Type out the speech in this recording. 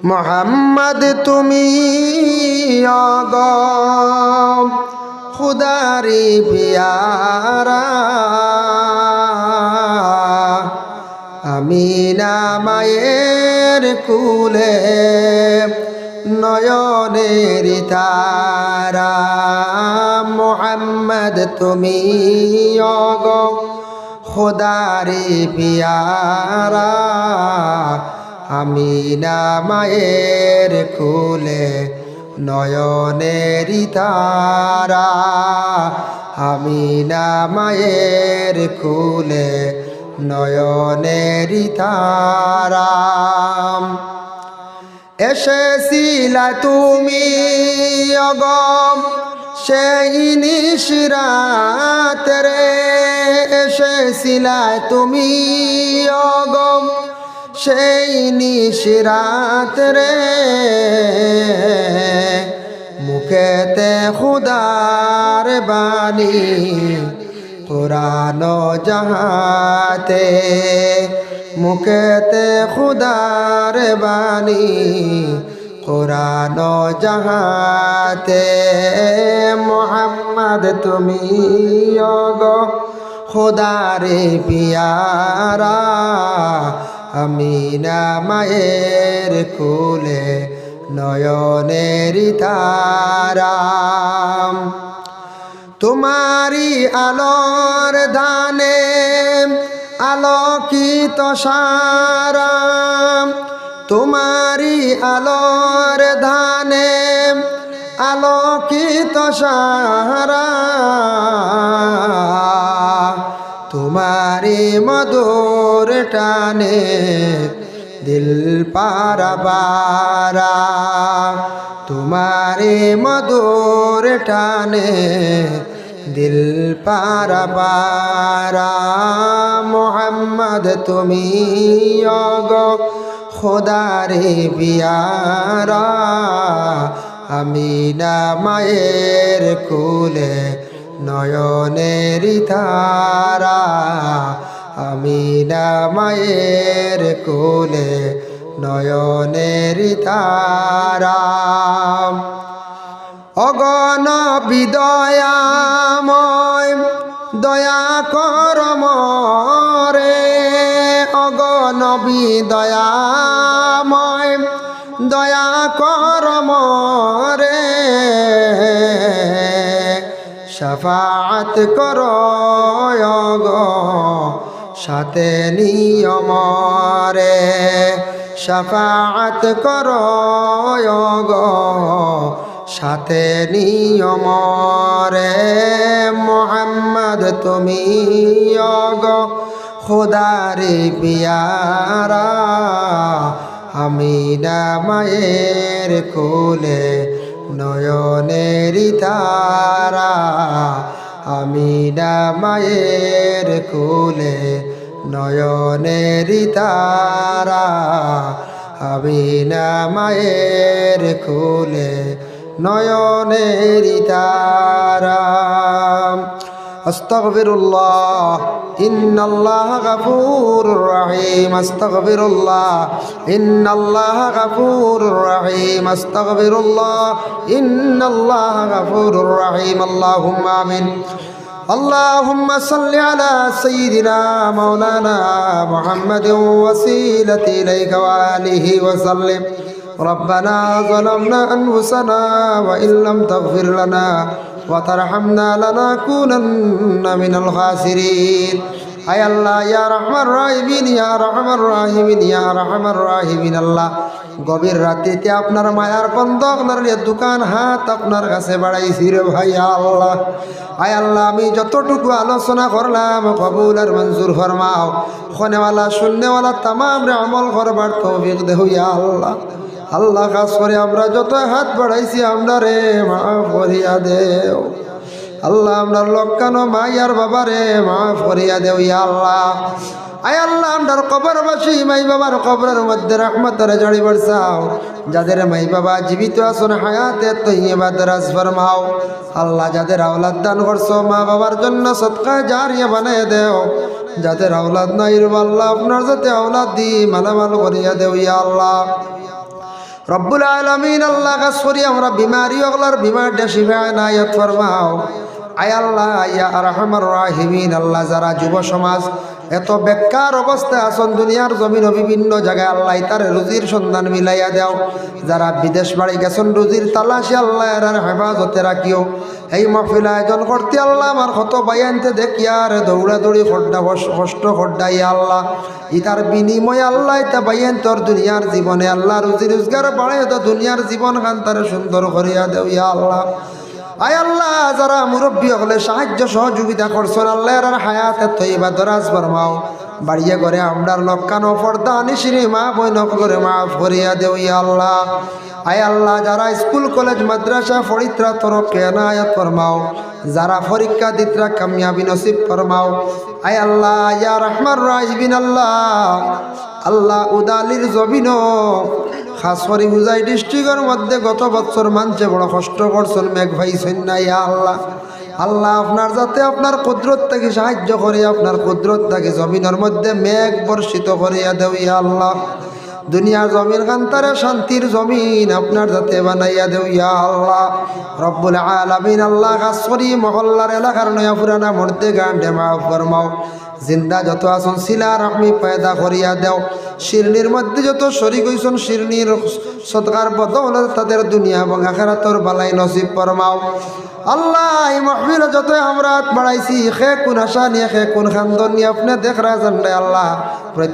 মোহাম্মদ তুমি অগ খুদারি পিয়ারা আমিনা মায়ের কুলে নয়নের তারা মোহাম্মদ তুমি অগ খুদারি পিয়ারা আমিনা মায়ের কুলে নয়নের তারা আমিনা মায়ের কুলে নয়নের তারা এসেছিলা তুমি অগম সেই নিশরাত রে এসেছিলা তুমি অগম সেই নিশরাত রে মুখেতে খুদার বাণী কুরআন জাহাতে মুখেতে খুদার বাণী কুরআন জাহাতে মোহাম্মদ তুমি অগো খুদারে পিয়ারা আমিনা মায়ের কুলে নয়নের তারা তোমারি আলোর ধানে আলোকিত সারা তোমারি আলোর ধানে আলোকিত সারা তোমারি মধুর টানে দিল পারা পারা তোমারি মধুর টানে দিল পারা পারা মোহাম্মদ তুমি অগো খুদারে পিয়ারা আমিনা মায়ের কুলে নয়নের তারা আমিনা মায়ের কুলে নয়নের তারা অগণ বিদয়াময় দয়া কর মরে অগণ বিদয়াময় দয়া কর মরে শাফাআত কর গো সাথে নিয়মরে শাফাআত কর গো সাথে নিয়মরে মোহাম্মদ তুমি গো খুদারে পিয়ারা আমিনা মায়ের কোলে নয়নের তারা আমিনা মায়ের কোলে নয়নের তারা আমিনা মায়ের কোলে নয়নের তারা আস্তাগফিরুল্লাহ ইন্নাল্লাহ গফুরুর রহিম আস্তাগফিরুল্লাহ ইন্নাল্লাহ গফুরুর রহিম আস্তাগফিরুল্লাহ ইন্নাল্লাহ গফুরুর রহিম আল্লাহুম্মা আমিন اللهم صل على سيدنا مولانا محمد وسيلة إليك وآله وسلم ربنا ظلمنا أنفسنا وإن لم تغفر لنا وترحمنا لنكونن من الخاسرين আয় আল্লাহ ইয়া রহমান রাহিমিন ইয়া রহমান রাহিমিন ইয়া রহমান রাহিমিন আল্লাহ গভীর রাত্রিতে আপনার মায়ার বন্ধ আপনার দোকান হাত আপনার কাছে বাড়াইছি রে ভাই আল্লাহ। আয় আল্লাহ আমি যতটুকু আলোচনা করলাম কবুল আর মঞ্জুর ফরমাও খনেওয়ালা শূন্যওয়ালা তামাম রে আমল করবার তৌফিক দেহ ইয়া আল্লাহ। আল্লাহ খাস করে আমরা যত হাত বাড়াইছি আমরা রে মাফ করিয়া দেও আল্লাহ। আমরা লক্কানো মাইয়ার বাবারে মাফ করিয়া দেও ইয়া আল্লাহ। আয় আল্লাহ আমরার কবরবাসী মাই বাবার কবরের মধ্যে রহমতের জাড়ি বর্ষাও। যাদের মাই বাবা জীবিত আছেন হায়াতে তৈয়বা দরাজ ফরমাও আল্লাহ। যাদের আওলাদ দান করছো মা বাবার জন্য সদকা জারিয়া বানায় দেও। যাদের আওলাদ নাই আল্লাহ আপনার যাতে আওলাদ দি মালামাল করিয়া দেও ইয়া আল্লাহ। রব্বুল আলামিন আল্লাহ কাছ করি আমরা বিমারি ওগুলার বিমার শিফা নায়াত ফরমাও। আয় আল্লাহ ইয়া আরহামার রাহিমিন, আল্লাহ যারা যুব সমাজ এত বেকার অবস্থায় আছেন দুনিয়ার জমিন বিভিন্ন জায়গায়, আল্লাহ তার রুজির সন্ধান মিলাইয়া দাও। যারা বিদেশ বাড়ি গেছেন রুজির তালাশি আল্লাহ এর হেফাজতে রাখিও। এই মাহফিল আয়োজন করতে আল্লাহ আমার কত বায়ানতে দেখি আর দৌড়াদৌড়ি খড্ডা কষ্ট খড্ডাই আল্লাহ ইতার বিনিময় আল্লাহ ইতা বাইন তোর দুনিয়ার জীবনে আল্লাহ রুজি রোজগার বাড়াই তো দুনিয়ার জীবন খান তার সুন্দর করিয়া দেও ইয়া আল্লাহ। আয় আল্লাহ যারা মুরব্বী হলে সাহায্য সহযোগিতা করছেন আল্লাহ এর হায়াতে তৈবা দরাজ ফরমাও। বাড়িয়ে করে আমরার লক্কানো পর্দা নিশিরি মা বই নকলরে মাফ করিয়া দেও ইয়া আল্লাহ। আয় আল্লাহ যারা স্কুল কলেজ মাদ্রাসা ফরিত্রা তরফকে এনায়াত ফরমাও, যারা পরীক্ষা দিতরা কামিয়াবি নসিব ফরমাও। আয় আল্লাহ ইয়া রহমান রাহিমিন আল্লাহ আল্লাহ উদালির জমিন খাস করে হুজাই ডিস্ট্রিক্টের মধ্যে গত বছর মানছে বড় কষ্ট করছেন মেঘ ভাইছেন না ইয়া আল্লাহ। আল্লাহ আপনার যাতে আপনার কুদরত থেকে সাহায্য করে আপনার কুদরত থেকে জমিনের মধ্যে মেঘ বর্ষিত করিয়া দেও ইয়া আল্লাহ। দুনিয়ার জমিন কান্তারে শান্তির জমিন আপনার যাতে বানাইয়া দেও ইয়া আল্লাহ। রব্বুল আলামিন আল্লাহ খাস করি মহল্লার এলাকার নয়া পুরানা মধ্যে গান্ডে মাফ ফরমাও। জিন্দা যত আসন শিলা রহমি পয়দা করিয়া দেও। শিরনির মধ্যে যত শরীক হইছেন শিরনির সদকার বদৌলত তাদের দুনিয়া এবং আখিরাতের বালাই নসিব ফরমাও। আল্লাহ এই মাহফিল যত আমরা বাড়াইছি খে কোন আশা নিয়ে খে কোন খান্দন নিয়ে আপনি দেখ রাজন আল্লাহ